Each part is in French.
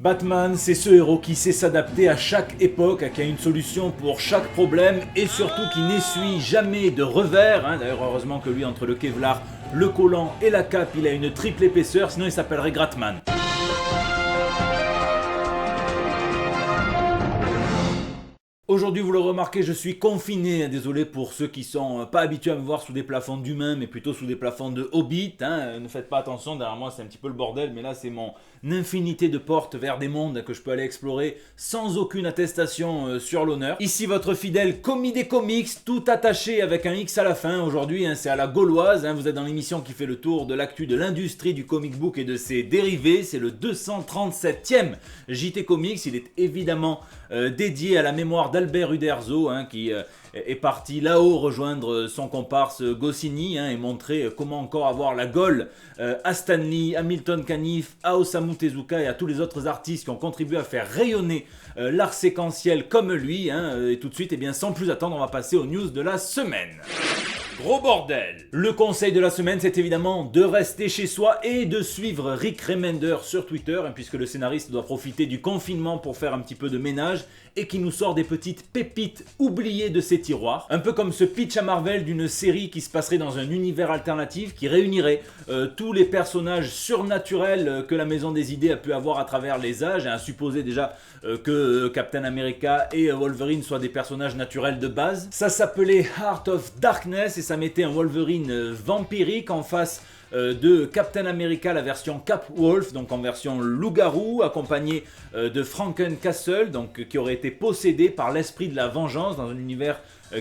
Batman, c'est ce héros qui sait s'adapter à chaque époque, qui a une solution pour chaque problème et surtout qui n'essuie jamais de revers. D'ailleurs, heureusement que lui, entre le Kevlar, le collant et la cape, il a une triple épaisseur, sinon il s'appellerait Gratman. Aujourd'hui, vous le remarquez, je suis confiné, désolé pour ceux qui sont pas habitués à me voir sous des plafonds d'humains, mais plutôt sous des plafonds de hobbits. Ne faites pas attention, derrière moi c'est un petit peu le bordel, mais là c'est mon infinité de portes vers des mondes que je peux aller explorer sans aucune attestation sur l'honneur. Ici votre fidèle commis des comics, tout attaché avec un X à la fin. Aujourd'hui, c'est à la gauloise, vous êtes dans l'émission qui fait le tour de l'actu de l'industrie du comic book et de ses dérivés. C'est le 237e JT Comics, il est évidemment dédié à la mémoire d'Albert Uderzo, qui est parti là-haut rejoindre son comparse Goscinny et montrer comment encore avoir la gaule à Stan Lee, à Milton Caniff, à Osamu Tezuka et à tous les autres artistes qui ont contribué à faire rayonner l'art séquentiel comme lui. Et tout de suite, sans plus attendre, on va passer aux news de la semaine. Gros bordel! Le conseil de la semaine, c'est évidemment de rester chez soi et de suivre Rick Remender sur Twitter, puisque le scénariste doit profiter du confinement pour faire un petit peu de ménage et qui nous sort des petites pépites oubliées de ses tiroirs. Un peu comme ce pitch à Marvel d'une série qui se passerait dans un univers alternatif qui réunirait tous les personnages surnaturels que la Maison des Idées a pu avoir à travers les âges, à supposer déjà que Captain America et Wolverine soient des personnages naturels de base. Ça s'appelait Heart of Darkness et ça mettait un Wolverine vampirique en face de Captain America, la version Capwolf, donc en version loup-garou, accompagné de Frankencastle, donc qui aurait été possédé par l'esprit de la vengeance dans un univers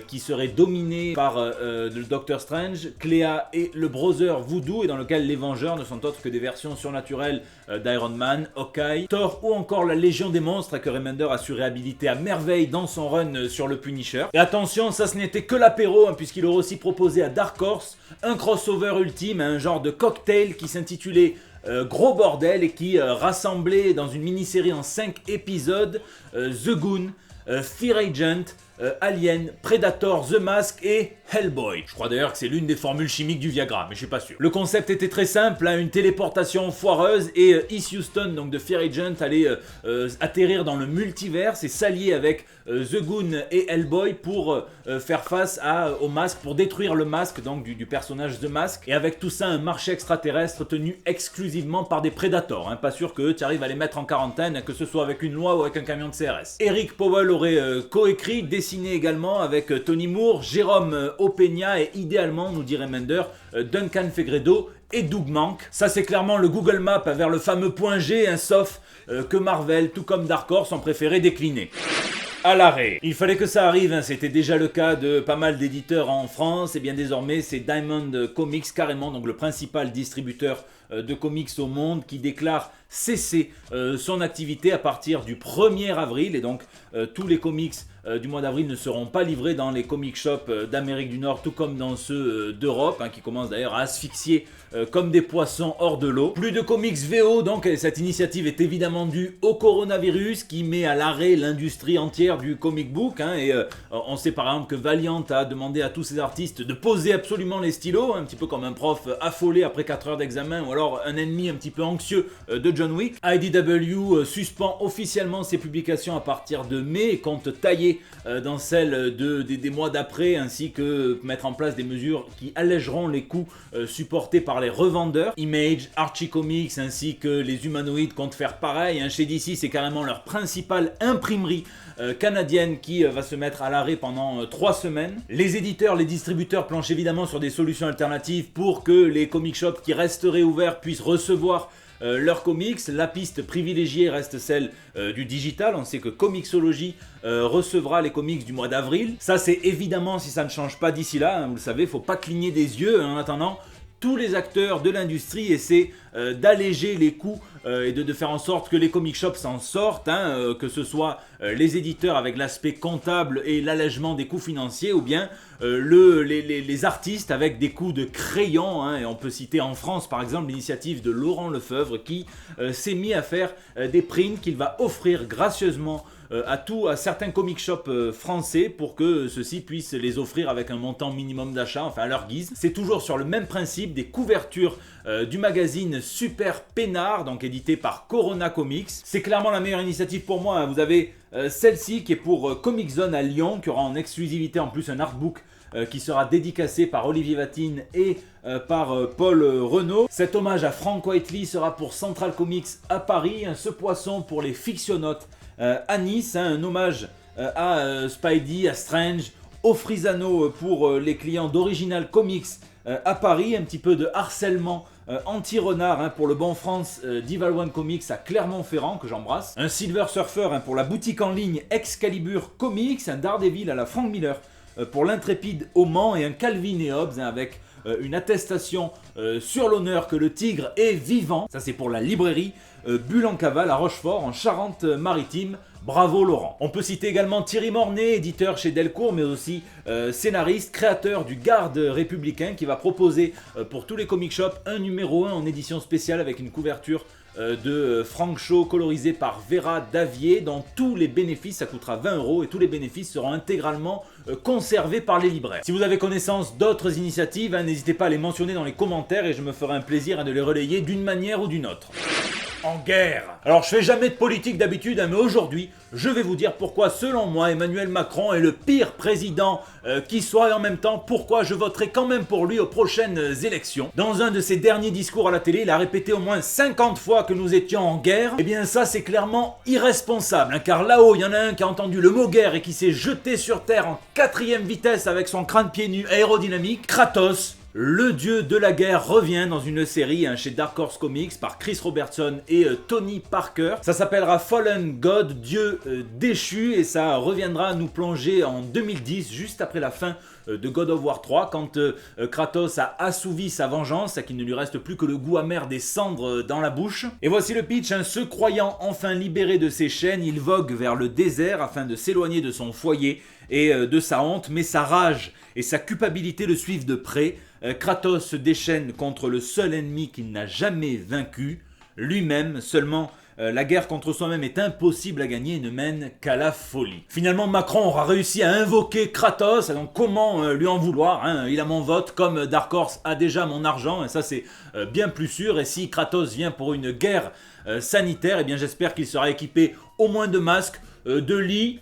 qui serait dominé par le Doctor Strange, Clea et le Brother Voodoo, et dans lequel les Vengeurs ne sont autres que des versions surnaturelles d'Iron Man, Hawkeye, Thor ou encore la Légion des Monstres que Remender a su réhabiliter à merveille dans son run sur le Punisher. Et attention, ça ce n'était que l'apéro, puisqu'il aurait aussi proposé à Dark Horse un crossover ultime, un genre de cocktail qui s'intitulait Gros Bordel et qui rassemblait dans une mini-série en 5 épisodes The Goon, Fear Agent, Alien, Predator, The Mask et Hellboy. Je crois d'ailleurs que c'est l'une des formules chimiques du Viagra, mais je suis pas sûr. Le concept était très simple, une téléportation foireuse et East Houston, donc de Fear Agent, allait atterrir dans le multiverse et s'allier avec The Goon et Hellboy pour faire face au masque, pour détruire le masque donc du personnage The Mask. Et avec tout ça, un marché extraterrestre tenu exclusivement par des Predators. Pas sûr que tu arrives à les mettre en quarantaine, que ce soit avec une loi ou avec un camion de CRS. Eric Powell aurait coécrit, dessiné également avec Tony Moore, Jérôme Opeña et idéalement, nous dit Remender, Duncan Fegredo et Doug Mahnke. Ça c'est clairement le Google Maps vers le fameux point G, sauf que Marvel, tout comme Dark Horse, ont préféré décliner. À l'arrêt. Il fallait que ça arrive, c'était déjà le cas de pas mal d'éditeurs en France, et bien désormais c'est Diamond Comics carrément, donc le principal distributeur de comics au monde, qui déclare cesser son activité à partir du 1er avril, et donc tous les comics du mois d'avril ne seront pas livrés dans les comic shops d'Amérique du Nord, tout comme dans ceux d'Europe, qui commencent d'ailleurs à asphyxier comme des poissons hors de l'eau. Plus de comics VO, donc cette initiative est évidemment due au coronavirus qui met à l'arrêt l'industrie entière du comic book, et on sait par exemple que Valiant a demandé à tous ses artistes de poser absolument les stylos, un petit peu comme un prof affolé après 4 heures d'examen, ou alors un ennemi un petit peu anxieux de John Wick. IDW suspend officiellement ses publications à partir de mai et compte tailler dans celles des mois d'après, ainsi que mettre en place des mesures qui allégeront les coûts supportés par les revendeurs. Image, Archie Comics ainsi que les humanoïdes comptent faire pareil. Chez DC, c'est carrément leur principale imprimerie canadienne qui va se mettre à l'arrêt pendant 3 semaines. Les éditeurs, les distributeurs planchent évidemment sur des solutions alternatives pour que les comic shops qui resteraient ouverts puissent recevoir leurs comics. La piste privilégiée reste celle du digital. On sait que Comixology recevra les comics du mois d'avril. Ça c'est évidemment si ça ne change pas d'ici là, vous le savez, faut pas cligner des yeux. En attendant, tous les acteurs de l'industrie essaient d'alléger les coûts et de faire en sorte que les comic shops s'en sortent, que ce soit les éditeurs avec l'aspect comptable et l'allègement des coûts financiers, ou bien les artistes avec des coûts de crayon. Et on peut citer en France par exemple l'initiative de Laurent Lefebvre qui s'est mis à faire des prints qu'il va offrir gracieusement à certains comic shops français pour que ceux-ci puissent les offrir avec un montant minimum d'achat, enfin à leur guise. C'est toujours sur le même principe, des couvertures du magazine super peinard, donc édité par Corona Comics. C'est clairement la meilleure initiative pour moi, hein. Vous avez celle-ci qui est pour Comic Zone à Lyon, qui aura en exclusivité en plus un artbook qui sera dédicacé par Olivier Vatine et par Paul Renaud. Cet hommage à Frank Whiteley sera pour Central Comics à Paris. Ce poisson pour les fictionnautes à Nice, hein, un hommage à Spidey, à Strange, au Frisano pour les clients d'Original Comics à Paris. Un petit peu de harcèlement anti-renard, hein, pour le bon France d'Evil One Comics à Clermont-Ferrand, que j'embrasse. Un Silver Surfer, hein, pour la boutique en ligne Excalibur Comics. Un Daredevil à la Frank Miller pour l'Intrépide au Mans, et un Calvin et Hobbes, hein, avec une attestation sur l'honneur que le tigre est vivant. Ça, c'est pour la librairie Bulle-en-Caval à Rochefort en Charente-Maritime. Bravo Laurent. On peut citer également Thierry Mornay, éditeur chez Delcourt, mais aussi scénariste, créateur du Garde républicain, qui va proposer pour tous les comic shops un numéro 1 en édition spéciale avec une couverture de Frank Shaw colorisé par Vera Davier. Dans tous les bénéfices, ça coûtera 20 € et tous les bénéfices seront intégralement conservés par les libraires. Si vous avez connaissance d'autres initiatives, hein, n'hésitez pas à les mentionner dans les commentaires et je me ferai un plaisir de les relayer d'une manière ou d'une autre. En guerre. Alors je fais jamais de politique d'habitude, hein, mais aujourd'hui je vais vous dire pourquoi selon moi Emmanuel Macron est le pire président qui soit, et en même temps pourquoi je voterai quand même pour lui aux prochaines élections. Dans un de ses derniers discours à la télé, il a répété au moins 50 fois que nous étions en guerre. Et bien ça c'est clairement irresponsable, hein, car là-haut il y en a un qui a entendu le mot guerre et qui s'est jeté sur terre en 4e vitesse avec son crâne pieds nus aérodynamique. Kratos, le dieu de la guerre, revient dans une série, hein, chez Dark Horse Comics par Chris Robertson et Tony Parker. Ça s'appellera Fallen God, Dieu déchu, et ça reviendra nous plonger en 2010, juste après la fin de God of War 3, quand Kratos a assouvi sa vengeance, qu'il ne lui reste plus que le goût amer des cendres dans la bouche. Et voici le pitch, hein. Se croyant enfin libéré de ses chaînes, il vogue vers le désert afin de s'éloigner de son foyer et de sa honte, mais sa rage et sa culpabilité le suivent de près. Kratos se déchaîne contre le seul ennemi qu'il n'a jamais vaincu, lui-même. Seulement, la guerre contre soi-même est impossible à gagner et ne mène qu'à la folie. Finalement, Macron aura réussi à invoquer Kratos, donc comment lui en vouloir, hein. Il a mon vote, comme Dark Horse a déjà mon argent, et ça c'est bien plus sûr. Et si Kratos vient pour une guerre sanitaire, eh bien j'espère qu'il sera équipé au moins de masques, de lits,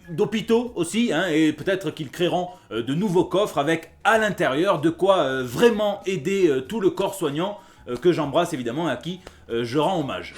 d'hôpitaux aussi, hein, et peut-être qu'ils créeront de nouveaux coffres avec à l'intérieur de quoi vraiment aider tout le corps soignant que j'embrasse évidemment, à qui je rends hommage.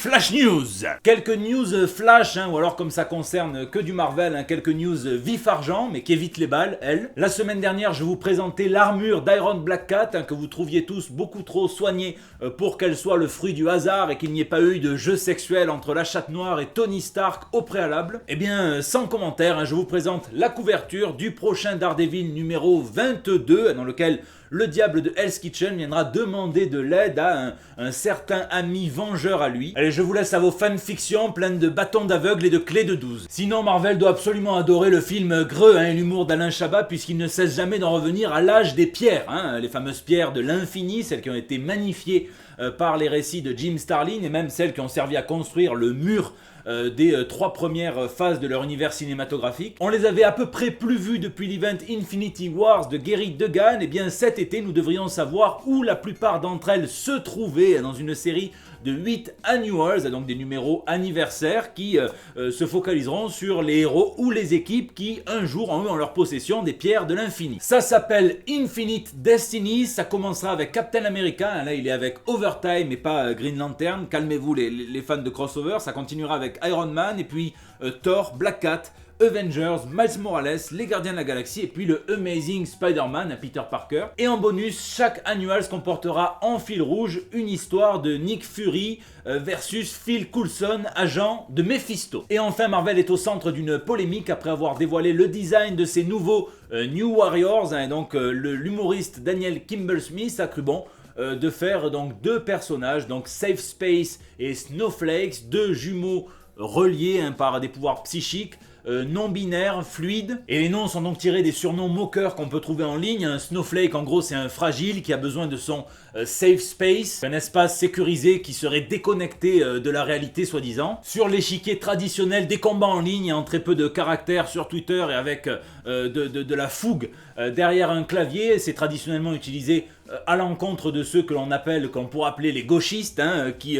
Flash News. Quelques news flash, hein, ou alors comme ça concerne que du Marvel, hein, quelques news vif argent, mais qui évitent les balles, elles. La semaine dernière, je vous présentais l'armure d'Iron Black Cat, hein, que vous trouviez tous beaucoup trop soignée pour qu'elle soit le fruit du hasard et qu'il n'y ait pas eu de jeu sexuel entre la Chatte Noire et Tony Stark au préalable. Eh bien, sans commentaire, hein, je vous présente la couverture du prochain Daredevil numéro 22, dans lequel le diable de Hell's Kitchen viendra demander de l'aide à un certain ami vengeur à lui. Allez, je vous laisse à vos fanfictions pleines de bâtons d'aveugle et de clés de 12. Sinon, Marvel doit absolument adorer le film Greux, hein, et l'humour d'Alain Chabat, puisqu'il ne cesse jamais d'en revenir à l'âge des pierres, hein, les fameuses pierres de l'infini, celles qui ont été magnifiées par les récits de Jim Starlin, et même celles qui ont servi à construire le mur des 3 premières phases de leur univers cinématographique. On les avait à peu près plus vus depuis l'event Infinity Wars de Gary Degan. Et bien cet été, nous devrions savoir où la plupart d'entre elles se trouvaient dans une série de 8 annuals, donc des numéros anniversaires qui se focaliseront sur les héros ou les équipes qui un jour ont eu en leur possession des pierres de l'infini. Ça s'appelle Infinite Destiny, ça commencera avec Captain America, là il est avec Overtime et pas Green Lantern, calmez-vous les fans de crossover. Ça continuera avec Iron Man et puis Thor, Black Cat, Avengers, Miles Morales, les Gardiens de la Galaxie et puis le Amazing Spider-Man, Peter Parker. Et en bonus, chaque annual comportera en fil rouge une histoire de Nick Fury versus Phil Coulson, agent de Mephisto. Et enfin, Marvel est au centre d'une polémique après avoir dévoilé le design de ses nouveaux New Warriors, hein, donc l'humoriste Daniel Kimball-Smith a cru bon de faire donc 2 personnages, donc Safe Space et Snowflakes, 2 jumeaux reliés, hein, par des pouvoirs psychiques, non-binaires, fluides. Et les noms sont donc tirés des surnoms moqueurs qu'on peut trouver en ligne. Un Snowflake, en gros, c'est un fragile qui a besoin de son safe space, un espace sécurisé qui serait déconnecté de la réalité soi-disant. Sur l'échiquier traditionnel des combats en ligne, en très peu de caractères sur Twitter et avec de la fougue derrière un clavier, c'est traditionnellement utilisé à l'encontre de ceux que l'on appelle, qu'on pourrait appeler les gauchistes, qui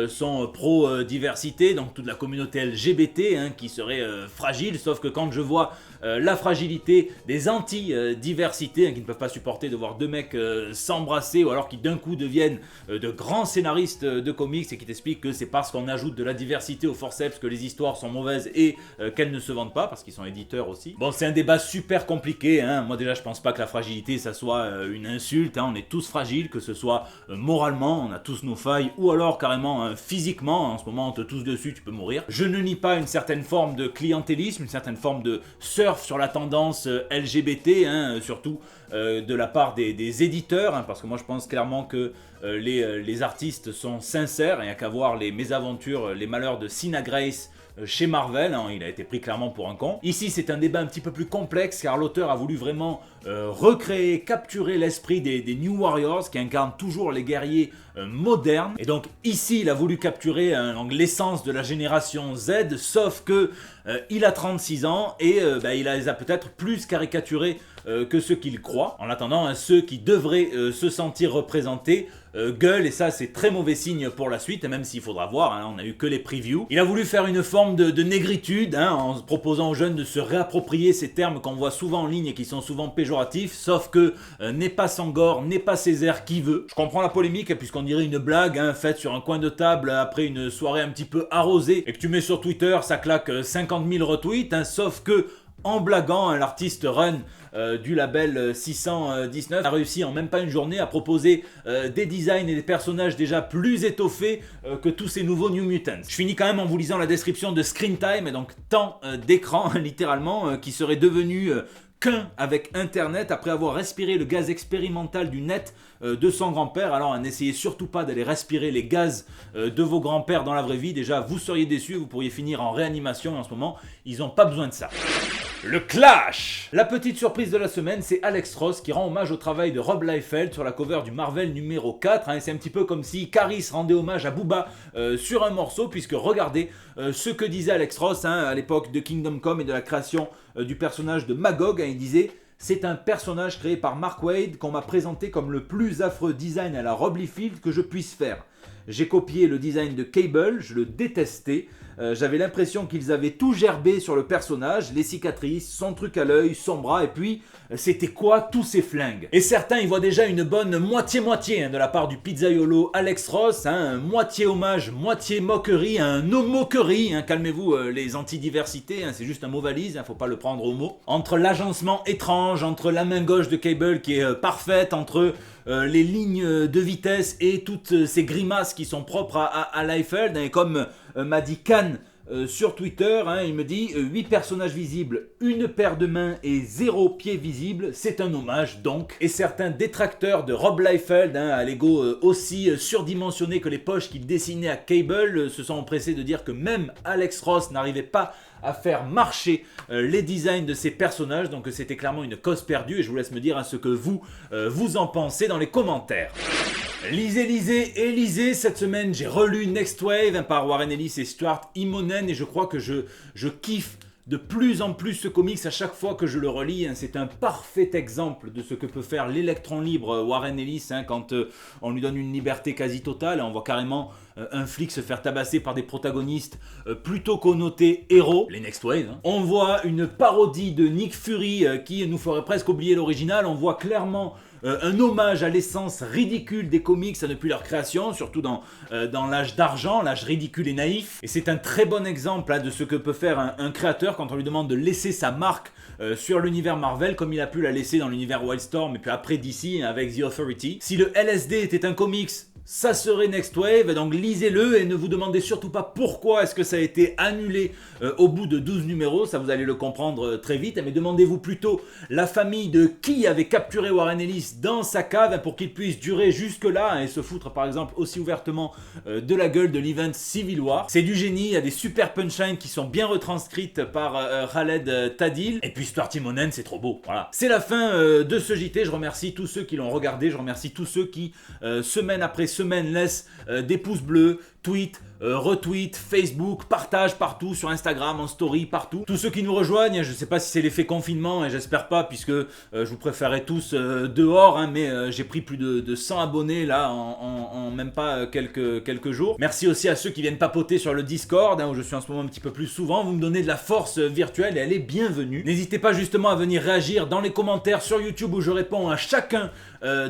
sont pro-diversité, donc toute la communauté LGBT qui serait fragile, sauf que quand je vois la fragilité des anti-diversité qui ne peuvent pas supporter de voir deux mecs s'embrasser ou alors qui d'un coup deviennent de grands scénaristes de comics et qui t'expliquent que c'est parce qu'on ajoute de la diversité au forceps que les histoires sont mauvaises et qu'elles ne se vendent pas parce qu'ils sont éditeurs aussi. Bon, c'est un débat super compliqué, moi déjà je pense pas que la fragilité ça soit une insulte, on est tous fragiles, que ce soit moralement, on a tous nos failles ou alors carrément physiquement, en ce moment on te tousse dessus, tu peux mourir. Je ne nie pas une certaine forme de clientélisme, une certaine forme de surf sur la tendance LGBT, surtout de la part des éditeurs, parce que moi je pense clairement que les artistes sont sincères, il n'y a qu'à voir les mésaventures, les malheurs de Sina Grace chez Marvel, il a été pris clairement pour un con. Ici c'est un débat un petit peu plus complexe car l'auteur a voulu vraiment recréer, capturer l'esprit des New Warriors qui incarnent toujours les guerriers modernes. Et donc ici il a voulu capturer l'essence de la génération Z, sauf que il a 36 ans et il les a peut-être plus caricaturés que ceux qu'il croit. En attendant, ceux qui devraient se sentir représentés gueule, et ça c'est très mauvais signe pour la suite, même s'il faudra voir, on a eu que les previews. Il a voulu faire une forme de négritude, en proposant aux jeunes de se réapproprier ces termes qu'on voit souvent en ligne et qui sont souvent péjoratifs, sauf que n'est pas Sangor, n'est pas Césaire qui veut. Je comprends la polémique, puisqu'on dirait une blague faite sur un coin de table après une soirée un petit peu arrosée, et que tu mets sur Twitter, ça claque 50 000 retweets, sauf que en blaguant, l'artiste Run du label 619 a réussi en même pas une journée à proposer des designs et des personnages déjà plus étoffés que tous ces nouveaux New Mutants. Je finis quand même en vous lisant la description de Screen Time, et donc temps d'écran littéralement, qui serait devenu qu'un avec Internet après avoir respiré le gaz expérimental du net de son grand-père. Alors n'essayez surtout pas d'aller respirer les gaz de vos grands-pères dans la vraie vie, déjà vous seriez déçus, vous pourriez finir en réanimation, et en ce moment ils n'ont pas besoin de ça. Le clash! La petite surprise de la semaine, c'est Alex Ross qui rend hommage au travail de Rob Liefeld sur la cover du Marvel numéro 4. Et c'est un petit peu comme si Caris rendait hommage à Booba sur un morceau, puisque regardez ce que disait Alex Ross à l'époque de Kingdom Come et de la création du personnage de Magog. Il disait: c'est un personnage créé par Mark Waid qu'on m'a présenté comme le plus affreux design à la Rob Liefeld que je puisse faire. J'ai copié le design de Cable, je le détestais. J'avais l'impression qu'ils avaient tout gerbé sur le personnage, les cicatrices, son truc à l'œil, son bras, et puis c'était quoi tous ces flingues? Et certains y voient déjà une bonne moitié-moitié de la part du pizzaiolo Alex Ross, moitié hommage, moitié moquerie, un homoquerie, calmez-vous les anti-diversités, c'est juste un mot valise, faut pas le prendre au mot. Entre l'agencement étrange, entre la main gauche de Cable qui est parfaite, entre les lignes de vitesse et toutes ces grimaces qui sont propres à Liefeld, et comme m'a dit Khan sur Twitter, il me dit 8 personnages visibles, une paire de mains et 0 pied visible, c'est un hommage donc. Et certains détracteurs de Rob Liefeld, à l'ego aussi surdimensionné que les poches qu'il dessinait à Cable, se sont empressés de dire que même Alex Ross n'arrivait pas à faire marcher les designs de ces personnages, donc c'était clairement une cause perdue, et je vous laisse me dire ce que vous en pensez dans les commentaires. Lisez, cette semaine j'ai relu Next Wave par Warren Ellis et Stuart Immonen, et je crois que je kiffe de plus en plus ce comics à chaque fois que je le relis. C'est un parfait exemple de ce que peut faire l'électron libre Warren Ellis quand on lui donne une liberté quasi totale. On voit carrément un flic se faire tabasser par des protagonistes plutôt connotés héros, les Next Wave. On voit une parodie de Nick Fury qui nous ferait presque oublier l'original. On voit clairement un hommage à l'essence ridicule des comics depuis leur création, surtout dans l'âge d'argent, l'âge ridicule et naïf. Et c'est un très bon exemple de ce que peut faire un créateur quand on lui demande de laisser sa marque sur l'univers Marvel, comme il a pu la laisser dans l'univers Wildstorm et puis après DC avec The Authority. Si le LSD était un comics, ça serait Next Wave, donc lisez-le et ne vous demandez surtout pas pourquoi est-ce que ça a été annulé au bout de 12 numéros, ça vous allez le comprendre très vite, mais demandez-vous plutôt la famille de qui avait capturé Warren Ellis dans sa cave pour qu'il puisse durer jusque-là et se foutre par exemple aussi ouvertement de la gueule de l'event Civil War. C'est du génie, il y a des super punchlines qui sont bien retranscrites par Khaled Tadil, et puis Stuart Timonen, c'est trop beau, voilà. C'est la fin de ce JT, je remercie tous ceux qui l'ont regardé, je remercie tous ceux qui, semaine après semaine, laissent des pouces bleus, tweet, retweet, Facebook, partage partout, sur Instagram, en story, partout. Tous ceux qui nous rejoignent, je ne sais pas si c'est l'effet confinement, et j'espère pas, puisque je vous préférais tous dehors, hein, mais j'ai pris plus de 100 abonnés là en même pas quelques jours. Merci aussi à ceux qui viennent papoter sur le Discord, hein, où je suis en ce moment un petit peu plus souvent. Vous me donnez de la force virtuelle et elle est bienvenue. N'hésitez pas justement à venir réagir dans les commentaires sur YouTube où je réponds à chacun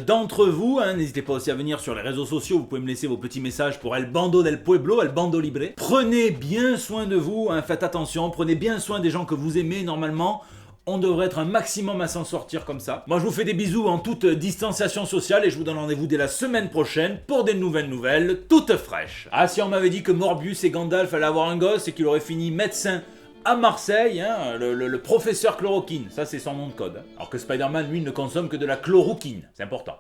d'entre vous. Hein. N'hésitez pas aussi à venir sur les réseaux sociaux, vous pouvez me laisser vos petits messages pour El Bando del Pueblo, El Bando Libre. Prenez bien soin de vous, hein, faites attention, prenez bien soin des gens que vous aimez normalement. On devrait être un maximum à s'en sortir comme ça. Moi je vous fais des bisous en toute distanciation sociale et je vous donne rendez-vous dès la semaine prochaine pour des nouvelles toutes fraîches. Ah, si on m'avait dit que Morbius et Gandalf allaient avoir un gosse et qu'il aurait fini médecin à Marseille, hein, le professeur chloroquine, ça c'est son nom de code. Alors que Spider-Man lui ne consomme que de la chloroquine, c'est important.